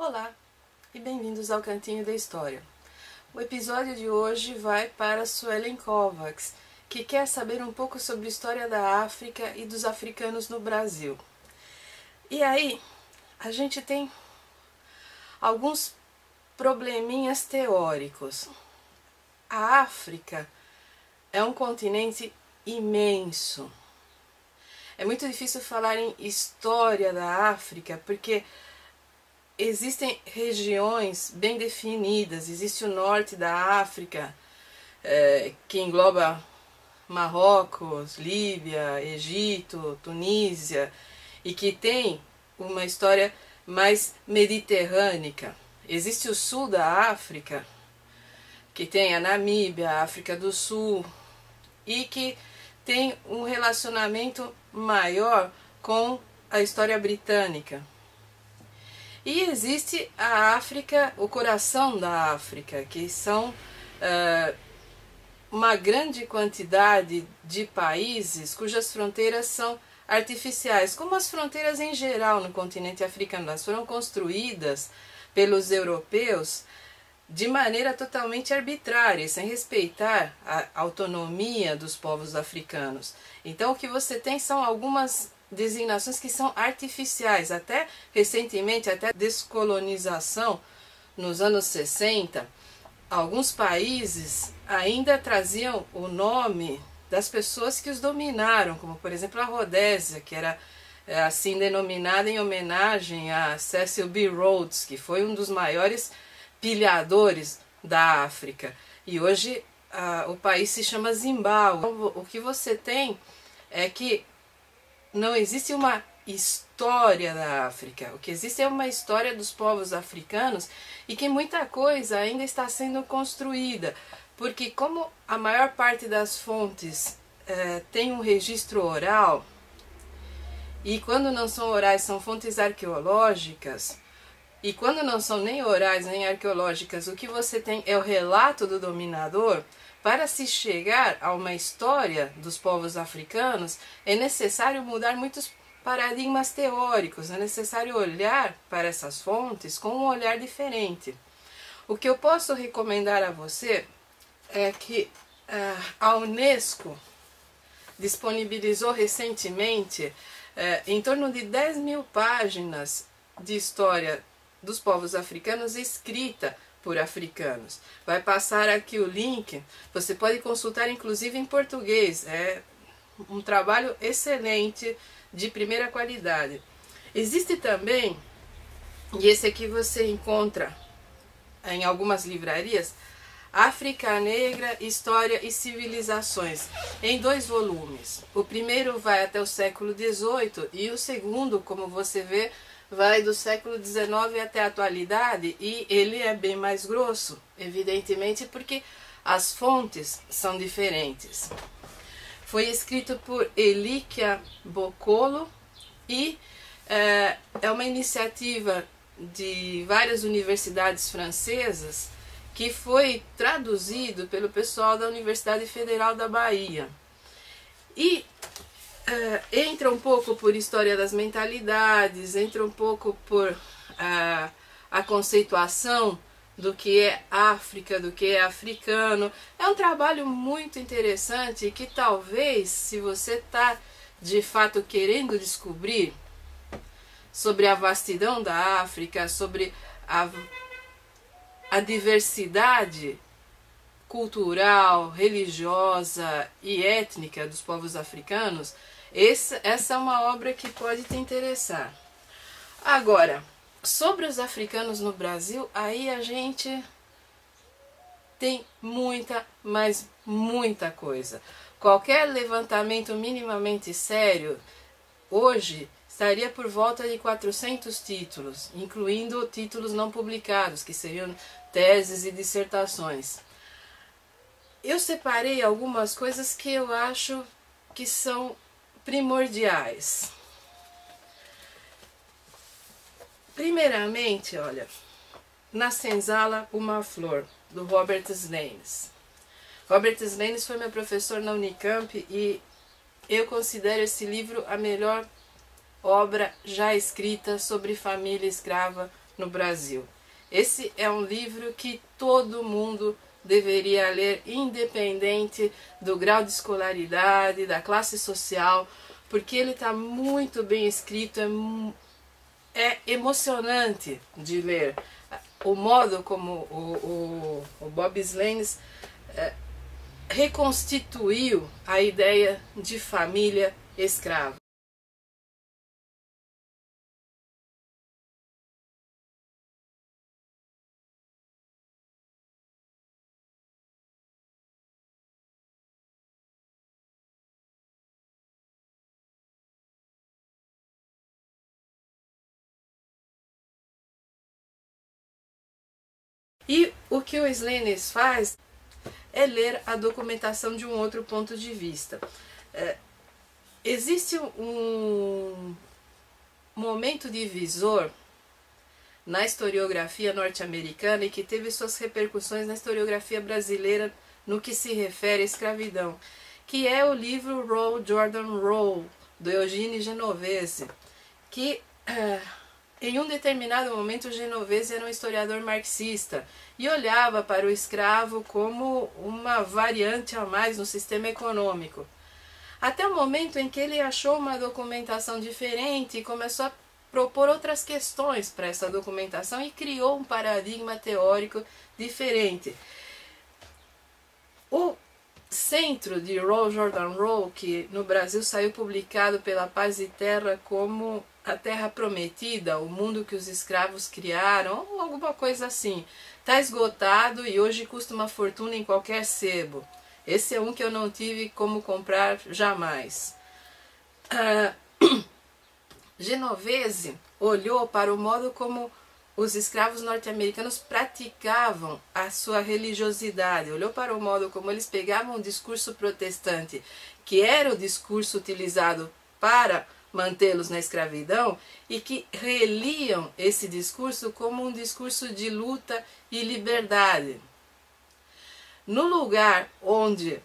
Olá e bem-vindos ao Cantinho da História. O episódio de hoje vai para Suelen Kovacs, que quer saber um pouco sobre a história da África e dos africanos no Brasil. E aí, a gente tem alguns probleminhas teóricos. A África é um continente imenso. É muito difícil falar em história da África, porque existem regiões bem definidas. Existe o norte da África, que engloba Marrocos, Líbia, Egito, Tunísia, e que tem uma história mais mediterrânea. Existe o sul da África, que tem a Namíbia, a África do Sul, e que tem um relacionamento maior com a história britânica. E existe a África, o coração da África, que são uma grande quantidade de países cujas fronteiras são artificiais, como as fronteiras em geral no continente africano. Elas foram construídas pelos europeus de maneira totalmente arbitrária, sem respeitar a autonomia dos povos africanos. Então o que você tem são algumas designações que são artificiais. Até recentemente, até a descolonização nos anos 60, alguns países ainda traziam o nome das pessoas que os dominaram, como por exemplo a Rodésia, que era assim denominada em homenagem a Cecil B. Rhodes, que foi um dos maiores pilhadores da África. E hoje o país se chama Zimbábue. O que você tem é que não existe uma história da África. O que existe é uma história dos povos africanos e que muita coisa ainda está sendo construída. Porque como a maior parte das fontes tem um registro oral, e quando não são orais são fontes arqueológicas, e quando não são nem orais nem arqueológicas, o que você tem é o relato do dominador. Para se chegar a uma história dos povos africanos, é necessário mudar muitos paradigmas teóricos, é necessário olhar para essas fontes com um olhar diferente. O que eu posso recomendar a você é que a Unesco disponibilizou recentemente em torno de 10.000 páginas de história dos povos africanos escrita por africanos. Vai passar aqui o link, você pode consultar inclusive em português. É um trabalho excelente, de primeira qualidade. Existe também, e esse aqui você encontra em algumas livrarias, África Negra, História e Civilizações, em 2 volumes. O primeiro vai até o século XVIII e o segundo, como você vê, vai do século XIX até a atualidade, e ele é bem mais grosso, evidentemente, porque as fontes são diferentes. Foi escrito por Elikia Bokolo e é uma iniciativa de várias universidades francesas que foi traduzido pelo pessoal da Universidade Federal da Bahia. E entra um pouco por história das mentalidades, entra um pouco por a conceituação do que é África, do que é africano. É um trabalho muito interessante que talvez, se você está de fato querendo descobrir sobre a vastidão da África, sobre a diversidade cultural, religiosa e étnica dos povos africanos, essa é uma obra que pode te interessar. Agora, sobre os africanos no Brasil, aí a gente tem muita, mas muita coisa. Qualquer levantamento minimamente sério, hoje, estaria por volta de 400 títulos, incluindo títulos não publicados, que seriam teses e dissertações. Eu separei algumas coisas que eu acho que são primordiais. Primeiramente, olha, Na Senzala uma Flor, do Robert Slanes. Robert Slanes foi meu professor na Unicamp e eu considero esse livro a melhor obra já escrita sobre família escrava no Brasil. Esse é um livro que todo mundo deveria ler, independente do grau de escolaridade, da classe social, porque ele está muito bem escrito, é emocionante de ler. O modo como o Bob Sloanes reconstituiu a ideia de família escrava. E o que o Sloanes faz é ler a documentação de um outro ponto de vista. Existe um momento divisor na historiografia norte-americana e que teve suas repercussões na historiografia brasileira no que se refere à escravidão, que é o livro Roll, Jordan Roll, do Eugene Genovese, que em um determinado momento o Genovese era um historiador marxista e olhava para o escravo como uma variante a mais no sistema econômico. Até o momento em que ele achou uma documentação diferente e começou a propor outras questões para essa documentação e criou um paradigma teórico diferente. O centro de Roll, Jordan Roll, que no Brasil saiu publicado pela Paz e Terra como A Terra Prometida, o mundo que os escravos criaram, ou alguma coisa assim, está esgotado e hoje custa uma fortuna em qualquer sebo. Esse é um que eu não tive como comprar jamais. Genovese olhou para o modo como os escravos norte-americanos praticavam a sua religiosidade, olhou para o modo como eles pegavam o discurso protestante, que era o discurso utilizado para mantê-los na escravidão, e que reliam esse discurso como um discurso de luta e liberdade. No lugar onde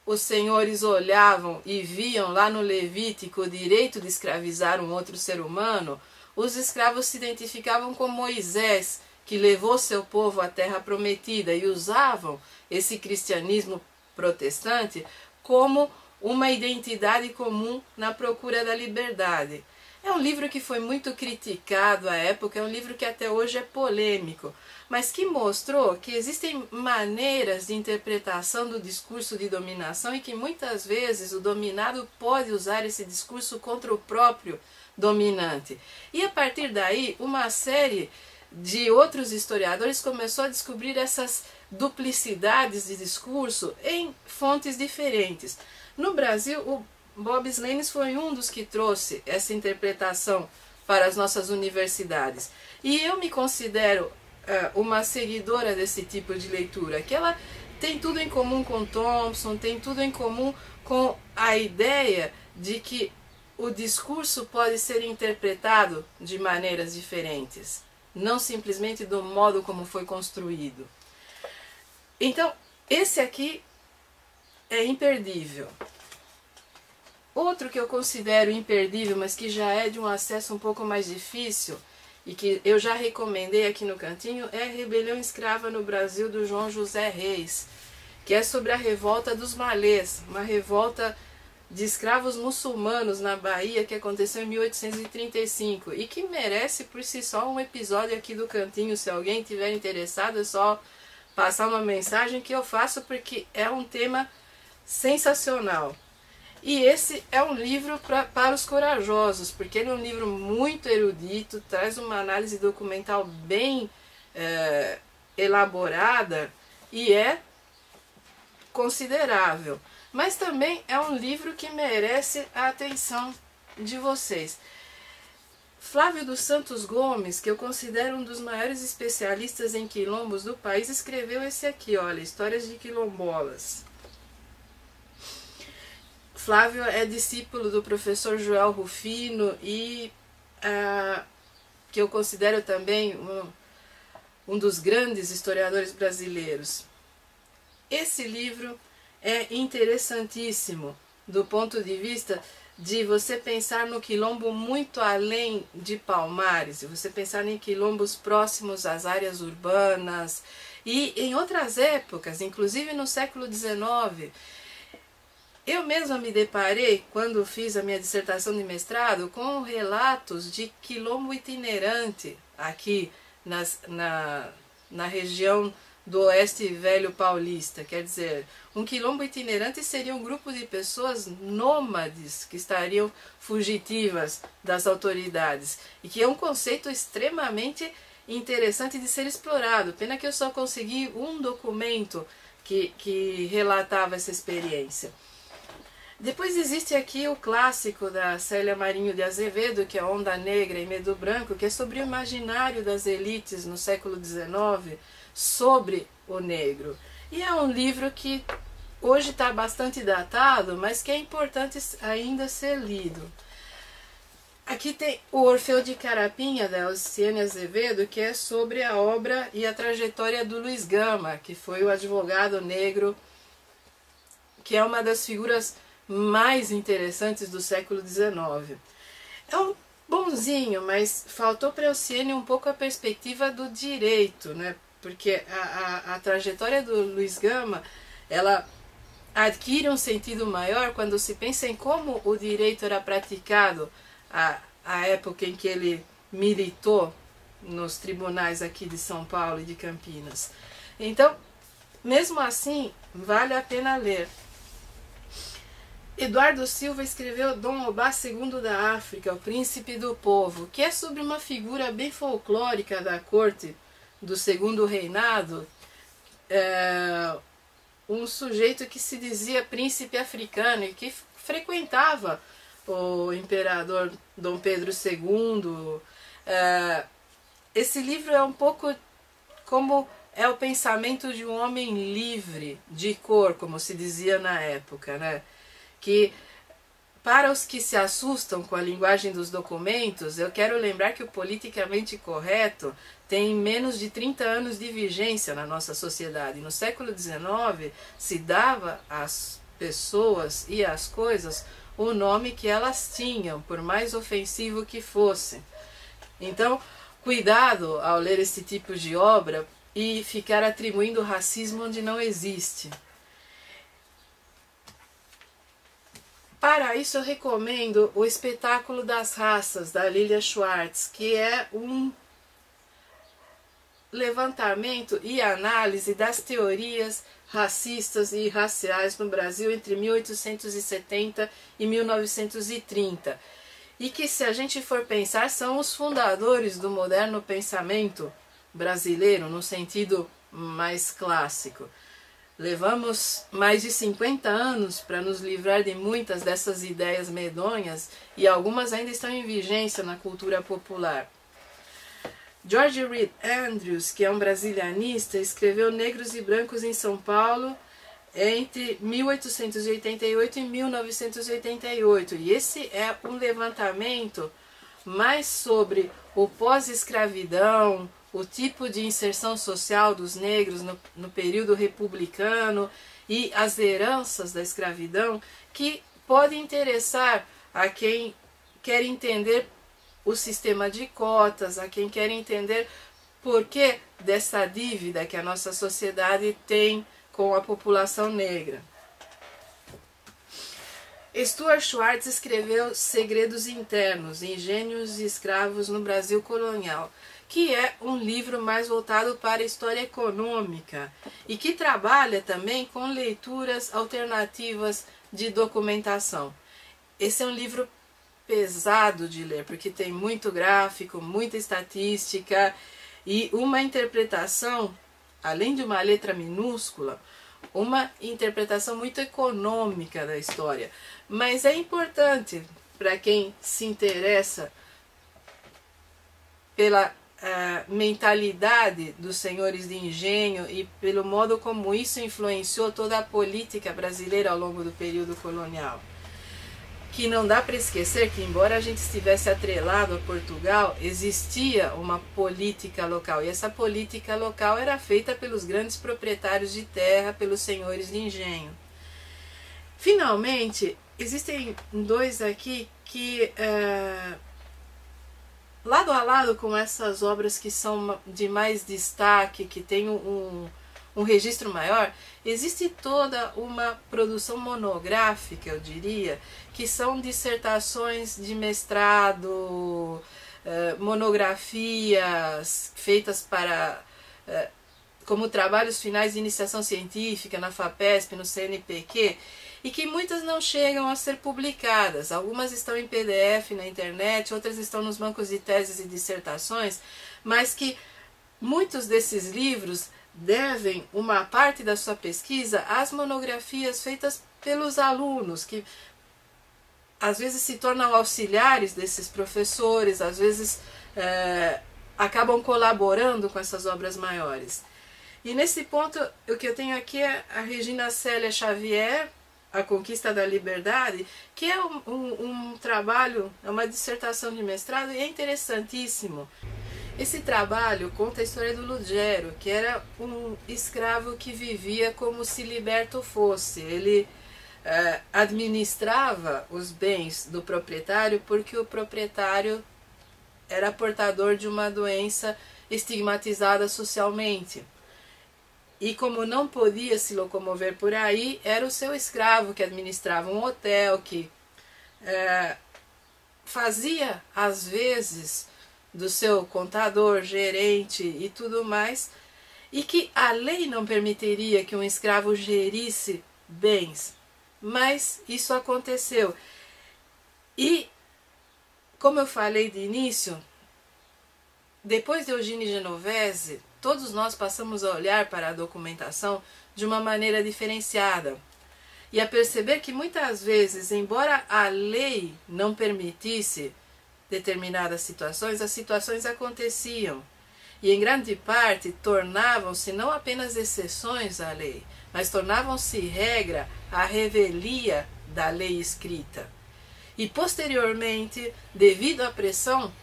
os senhores olhavam e viam lá no Levítico o direito de escravizar um outro ser humano, os escravos se identificavam com Moisés, que levou seu povo à terra prometida, e usavam esse cristianismo protestante como uma identidade comum na procura da liberdade. É um livro que foi muito criticado à época, é um livro que até hoje é polêmico, mas que mostrou que existem maneiras de interpretação do discurso de dominação e que muitas vezes o dominado pode usar esse discurso contra o próprio dominante. E a partir daí, uma série de outros historiadores começou a descobrir essas duplicidades de discurso em fontes diferentes. No Brasil, o Bob Sloanes foi um dos que trouxe essa interpretação para as nossas universidades. E eu me considero uma seguidora desse tipo de leitura, que ela tem tudo em comum com Thompson, tem tudo em comum com a ideia de que o discurso pode ser interpretado de maneiras diferentes, não simplesmente do modo como foi construído. Então, esse aqui é imperdível. Outro que eu considero imperdível, mas que já é de um acesso um pouco mais difícil, e que eu já recomendei aqui no cantinho, é Rebelião Escrava no Brasil, do João José Reis, que é sobre a revolta dos malês, uma revolta de escravos muçulmanos na Bahia que aconteceu em 1835 e que merece por si só um episódio aqui do cantinho. Se alguém tiver interessado, é só passar uma mensagem que eu faço, porque é um tema sensacional. E esse é um livro para os corajosos, porque ele é um livro muito erudito, traz uma análise documental bem elaborada e é considerável. Mas também é um livro que merece a atenção de vocês. Flávio dos Santos Gomes, que eu considero um dos maiores especialistas em quilombos do país, escreveu esse aqui, olha, Histórias de Quilombolas. Flávio é discípulo do professor Joel Rufino e que eu considero também um dos grandes historiadores brasileiros. Esse livro é interessantíssimo do ponto de vista de você pensar no quilombo muito além de Palmares, de você pensar em quilombos próximos às áreas urbanas e em outras épocas, inclusive no século XIX. Eu mesma me deparei, quando fiz a minha dissertação de mestrado, com relatos de quilombo itinerante aqui na região do Oeste Velho Paulista. Quer dizer, um quilombo itinerante seria um grupo de pessoas nômades que estariam fugitivas das autoridades, e que é um conceito extremamente interessante de ser explorado. Pena que eu só consegui um documento que relatava essa experiência. Depois existe aqui o clássico da Célia Marinho de Azevedo, que é Onda Negra e Medo Branco, que é sobre o imaginário das elites no século XIX sobre o negro. E é um livro que hoje está bastante datado, mas que é importante ainda ser lido. Aqui tem o Orfeu de Carapinha, da Elciene Azevedo, que é sobre a obra e a trajetória do Luiz Gama, que foi o advogado negro, que é uma das figuras mais interessantes do século XIX. É um bonzinho, mas faltou para Elciene um pouco a perspectiva do direito, né? Porque a trajetória do Luiz Gama, ela adquire um sentido maior quando se pensa em como o direito era praticado à época em que ele militou nos tribunais aqui de São Paulo e de Campinas. Então, mesmo assim, vale a pena ler. Eduardo Silva escreveu Dom Obá II da África, o Príncipe do Povo, que é sobre uma figura bem folclórica da corte do Segundo Reinado, um sujeito que se dizia príncipe africano e que frequentava o imperador Dom Pedro II. Esse livro é um pouco como é o pensamento de um homem livre, de cor, como se dizia na época, né? Que para os que se assustam com a linguagem dos documentos, eu quero lembrar que o politicamente correto tem menos de 30 anos de vigência na nossa sociedade. No século XIX se dava às pessoas e às coisas o nome que elas tinham, por mais ofensivo que fosse. Então, cuidado ao ler esse tipo de obra e ficar atribuindo racismo onde não existe. Para isso eu recomendo o Espetáculo das Raças, da Lilia Schwartz, que é um levantamento e análise das teorias racistas e raciais no Brasil entre 1870 e 1930. E que, se a gente for pensar, são os fundadores do moderno pensamento brasileiro, no sentido mais clássico. Levamos mais de 50 anos para nos livrar de muitas dessas ideias medonhas e algumas ainda estão em vigência na cultura popular. George Reed Andrews, que é um brasilianista, escreveu Negros e Brancos em São Paulo entre 1888 e 1988. E esse é um levantamento mais sobre o pós-escravidão, o tipo de inserção social dos negros no período republicano e as heranças da escravidão, que pode interessar a quem quer entender o sistema de cotas, a quem quer entender por que dessa dívida que a nossa sociedade tem com a população negra. Stuart Schwartz escreveu Segredos Internos, Engenhos e Escravos no Brasil Colonial, que é um livro mais voltado para a história econômica e que trabalha também com leituras alternativas de documentação. Esse é um livro pesado de ler, porque tem muito gráfico, muita estatística e uma interpretação, além de uma letra minúscula, uma interpretação muito econômica da história. Mas é importante para quem se interessa pela mentalidade dos senhores de engenho e pelo modo como isso influenciou toda a política brasileira ao longo do período colonial. Que não dá para esquecer que, embora a gente estivesse atrelado a Portugal, existia uma política local, e essa política local era feita pelos grandes proprietários de terra, pelos senhores de engenho. Finalmente, existem dois aqui que, lado a lado com essas obras que são de mais destaque, que tem um registro maior, existe toda uma produção monográfica, eu diria, que são dissertações de mestrado, monografias feitas para como trabalhos finais de iniciação científica na FAPESP, no CNPq, e que muitas não chegam a ser publicadas. Algumas estão em PDF na internet, outras estão nos bancos de teses e dissertações, mas que muitos desses livros devem uma parte da sua pesquisa às monografias feitas pelos alunos, que às vezes se tornam auxiliares desses professores, às vezes acabam colaborando com essas obras maiores. E nesse ponto, o que eu tenho aqui é a Regina Célia Xavier, A Conquista da Liberdade, que é um trabalho, é uma dissertação de mestrado e é interessantíssimo. Esse trabalho conta a história do Lugero, que era um escravo que vivia como se liberto fosse. Ele administrava os bens do proprietário porque o proprietário era portador de uma doença estigmatizada socialmente. E como não podia se locomover por aí, era o seu escravo que administrava um hotel, que fazia às vezes do seu contador, gerente e tudo mais, e que a lei não permitiria que um escravo gerisse bens, mas isso aconteceu. E, como eu falei de início, depois de Eugênio Genovese, todos nós passamos a olhar para a documentação de uma maneira diferenciada e a perceber que muitas vezes, embora a lei não permitisse determinadas situações, as situações aconteciam e em grande parte tornavam-se não apenas exceções à lei, mas tornavam-se regra à revelia da lei escrita. E posteriormente, devido à pressão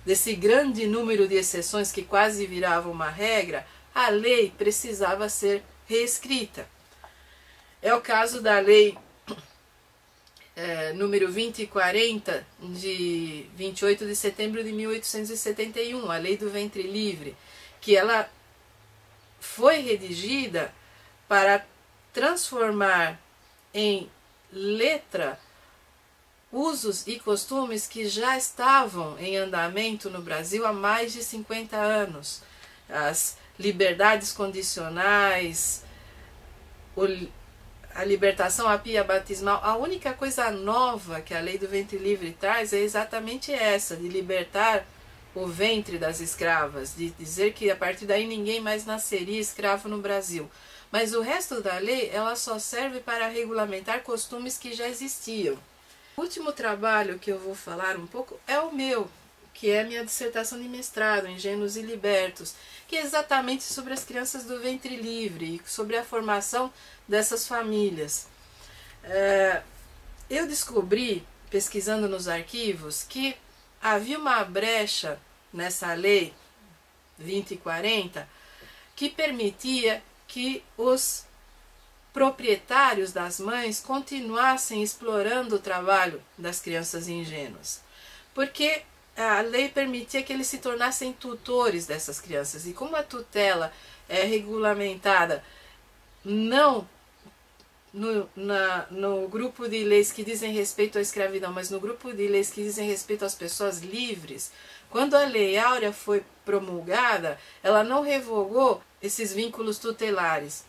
desse grande número de exceções que quase virava uma regra, a lei precisava ser reescrita. É o caso da lei número 2040, de 28 de setembro de 1871, a lei do ventre livre, que ela foi redigida para transformar em letra usos e costumes que já estavam em andamento no Brasil há mais de 50 anos. As liberdades condicionais, a libertação à pia batismal, a única coisa nova que a lei do ventre livre traz é exatamente essa, de libertar o ventre das escravas, de dizer que a partir daí ninguém mais nasceria escravo no Brasil. Mas o resto da lei, ela só serve para regulamentar costumes que já existiam. O último trabalho que eu vou falar um pouco é o meu, que é a minha dissertação de mestrado, Ingênuos e Libertos, que é exatamente sobre as crianças do ventre livre e sobre a formação dessas famílias. Eu descobri, pesquisando nos arquivos, que havia uma brecha nessa lei 2040 que permitia que os proprietários das mães continuassem explorando o trabalho das crianças ingênuas, porque a lei permitia que eles se tornassem tutores dessas crianças, e como a tutela é regulamentada não no grupo de leis que dizem respeito à escravidão, mas no grupo de leis que dizem respeito às pessoas livres, quando a Lei Áurea foi promulgada, ela não revogou esses vínculos tutelares.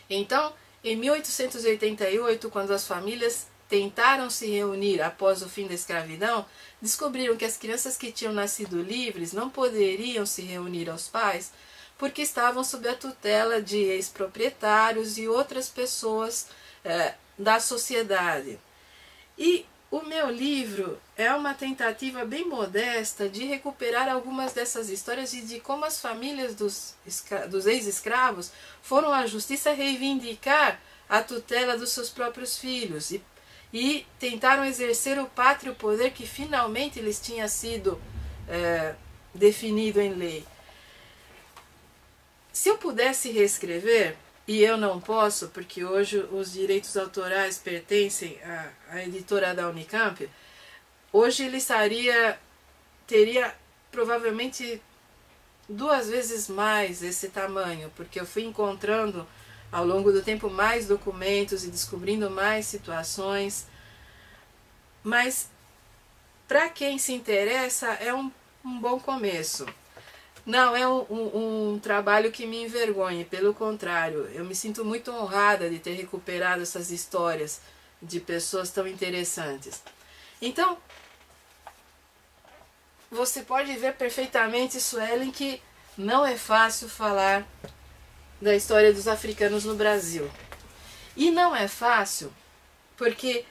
Então, em 1888, quando as famílias tentaram se reunir após o fim da escravidão, descobriram que as crianças que tinham nascido livres não poderiam se reunir aos pais porque estavam sob a tutela de ex-proprietários e outras pessoas da sociedade. E o meu livro é uma tentativa bem modesta de recuperar algumas dessas histórias e de como as famílias dos ex-escravos foram à justiça reivindicar a tutela dos seus próprios filhos e tentaram exercer o pátrio poder que finalmente lhes tinha sido definido em lei. Se eu pudesse reescrever, e eu não posso, porque hoje os direitos autorais pertencem à editora da Unicamp, hoje ele teria provavelmente 2 vezes mais esse tamanho, porque eu fui encontrando ao longo do tempo mais documentos e descobrindo mais situações. Mas para quem se interessa é um bom começo. Não é um trabalho que me envergonhe, pelo contrário, eu me sinto muito honrada de ter recuperado essas histórias de pessoas tão interessantes. Então, você pode ver perfeitamente, Suelen, que não é fácil falar da história dos africanos no Brasil. E não é fácil porque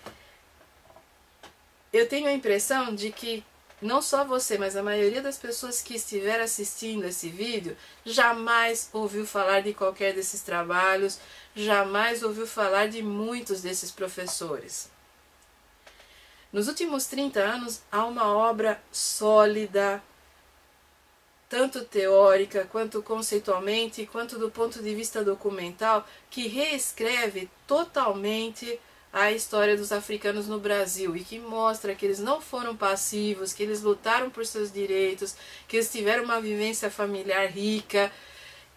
eu tenho a impressão de que não só você, mas a maioria das pessoas que estiver assistindo esse vídeo jamais ouviu falar de qualquer desses trabalhos, jamais ouviu falar de muitos desses professores. Nos últimos 30 anos há uma obra sólida, tanto teórica, quanto conceitualmente, quanto do ponto de vista documental, que reescreve totalmente a história dos africanos no Brasil e que mostra que eles não foram passivos, que eles lutaram por seus direitos, que eles tiveram uma vivência familiar rica,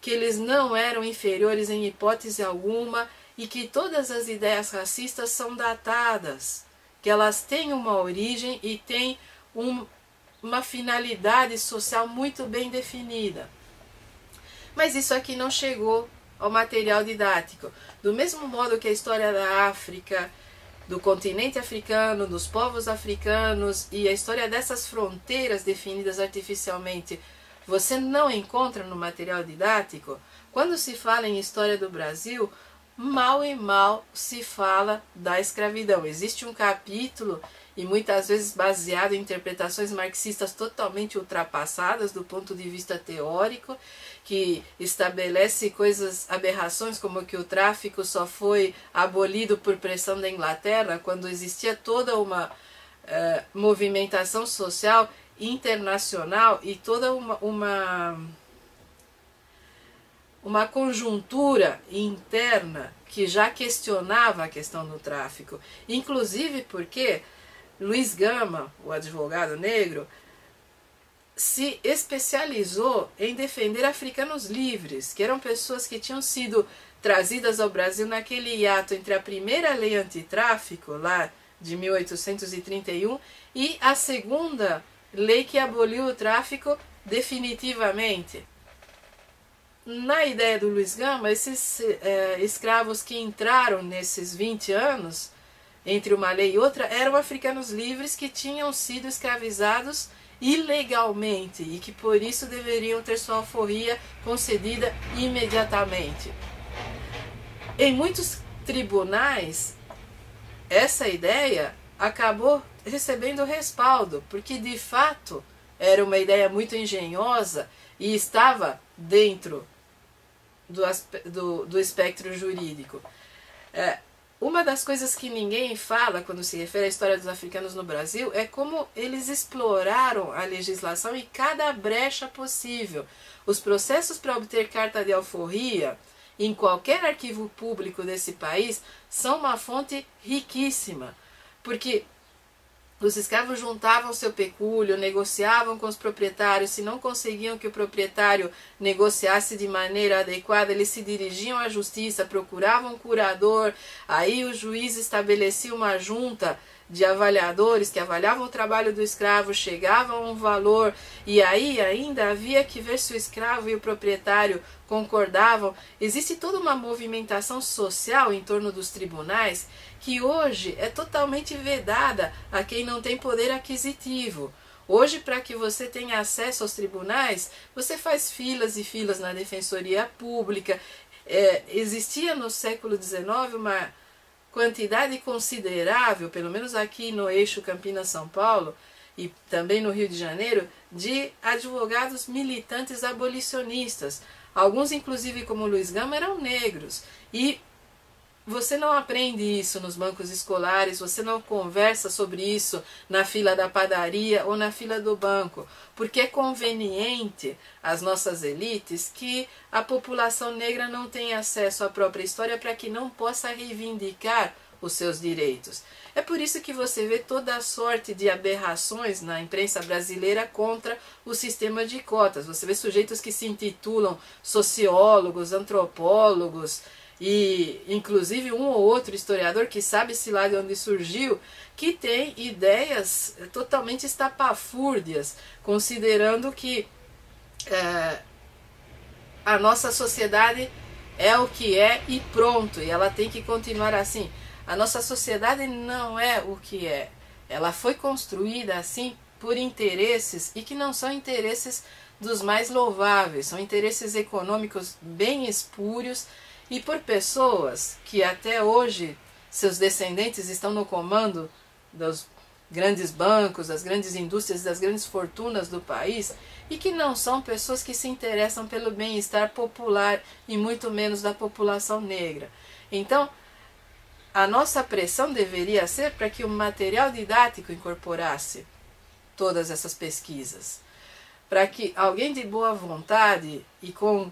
que eles não eram inferiores em hipótese alguma e que todas as ideias racistas são datadas, que elas têm uma origem e têm uma finalidade social muito bem definida. Mas isso aqui não chegou ao material didático. Do mesmo modo que a história da África, do continente africano, dos povos africanos e a história dessas fronteiras definidas artificialmente, você não encontra no material didático, quando se fala em história do Brasil, mal e mal se fala da escravidão. Existe um capítulo, e muitas vezes baseado em interpretações marxistas totalmente ultrapassadas do ponto de vista teórico, que estabelece aberrações como que o tráfico só foi abolido por pressão da Inglaterra, quando existia toda uma movimentação social internacional e toda uma conjuntura interna que já questionava a questão do tráfico. Inclusive porque Luiz Gama, o advogado negro, se especializou em defender africanos livres, que eram pessoas que tinham sido trazidas ao Brasil naquele hiato entre a primeira lei antitráfico, lá de 1831, e a segunda lei que aboliu o tráfico definitivamente. Na ideia do Luiz Gama, esses escravos que entraram nesses 20 anos, entre uma lei e outra, eram africanos livres que tinham sido escravizados ilegalmente e que por isso deveriam ter sua alforria concedida imediatamente. Em muitos tribunais, essa ideia acabou recebendo respaldo, porque de fato era uma ideia muito engenhosa e estava dentro do espectro jurídico. Uma das coisas que ninguém fala quando se refere à história dos africanos no Brasil é como eles exploraram a legislação e cada brecha possível. Os processos para obter carta de alforria em qualquer arquivo público desse país são uma fonte riquíssima, porque os escravos juntavam seu pecúlio, negociavam com os proprietários, se não conseguiam que o proprietário negociasse de maneira adequada, eles se dirigiam à justiça, procuravam um curador, aí o juiz estabelecia uma junta de avaliadores que avaliavam o trabalho do escravo, chegavam a um valor, e aí ainda havia que ver se o escravo e o proprietário concordavam. Existe toda uma movimentação social em torno dos tribunais que hoje é totalmente vedada a quem não tem poder aquisitivo. Hoje, para que você tenha acesso aos tribunais, você faz filas e filas na defensoria pública. Existia no século XIX uma quantidade considerável, pelo menos aqui no eixo Campinas-São Paulo e também no Rio de Janeiro, de advogados militantes abolicionistas. Alguns, inclusive como Luiz Gama, eram negros. E você não aprende isso nos bancos escolares, você não conversa sobre isso na fila da padaria ou na fila do banco, porque é conveniente às nossas elites que a população negra não tenha acesso à própria história para que não possa reivindicar os seus direitos. É por isso que você vê toda a sorte de aberrações na imprensa brasileira contra o sistema de cotas. Você vê sujeitos que se intitulam sociólogos, antropólogos, e inclusive um ou outro historiador que sabe-se lá de onde surgiu, que tem ideias totalmente estapafúrdias, considerando que a nossa sociedade é o que é e pronto, e ela tem que continuar assim. A nossa sociedade não é o que é, ela foi construída assim por interesses, e que não são interesses dos mais louváveis, são interesses econômicos bem espúrios, e por pessoas que até hoje seus descendentes estão no comando dos grandes bancos, das grandes indústrias, das grandes fortunas do país, e que não são pessoas que se interessam pelo bem-estar popular e muito menos da população negra. Então, a nossa pressão deveria ser para que o material didático incorporasse todas essas pesquisas, para que alguém de boa vontade e com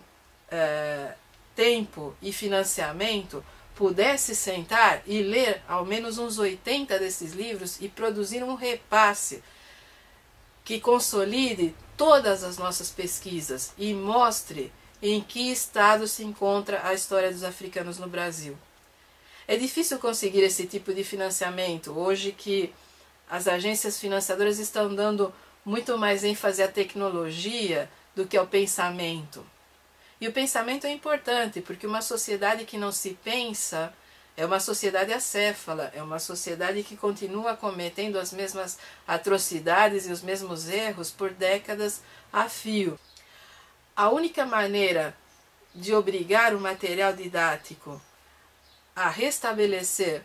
tempo e financiamento pudesse sentar e ler ao menos uns 80 desses livros e produzir um repasse que consolide todas as nossas pesquisas e mostre em que estado se encontra a história dos africanos no Brasil. É difícil conseguir esse tipo de financiamento hoje, que as agências financiadoras estão dando muito mais ênfase à tecnologia do que ao pensamento. E o pensamento é importante, porque uma sociedade que não se pensa é uma sociedade acéfala, é uma sociedade que continua cometendo as mesmas atrocidades e os mesmos erros por décadas a fio. A única maneira de obrigar o material didático a restabelecer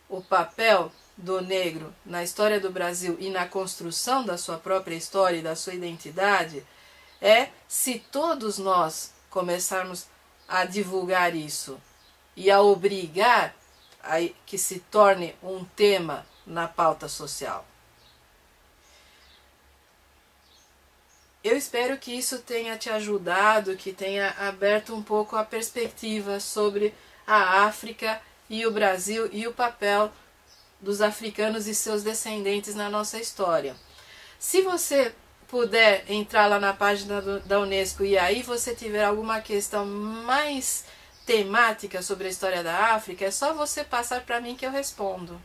o papel do negro na história do Brasil e na construção da sua própria história e da sua identidade é se todos nós começarmos a divulgar isso e a obrigar a que se torne um tema na pauta social. Eu espero que isso tenha te ajudado, que tenha aberto um pouco a perspectiva sobre a África e o Brasil e o papel dos africanos e seus descendentes na nossa história. Se você puder entrar lá na página da Unesco e aí você tiver alguma questão mais temática sobre a história da África, é só você passar para mim que eu respondo.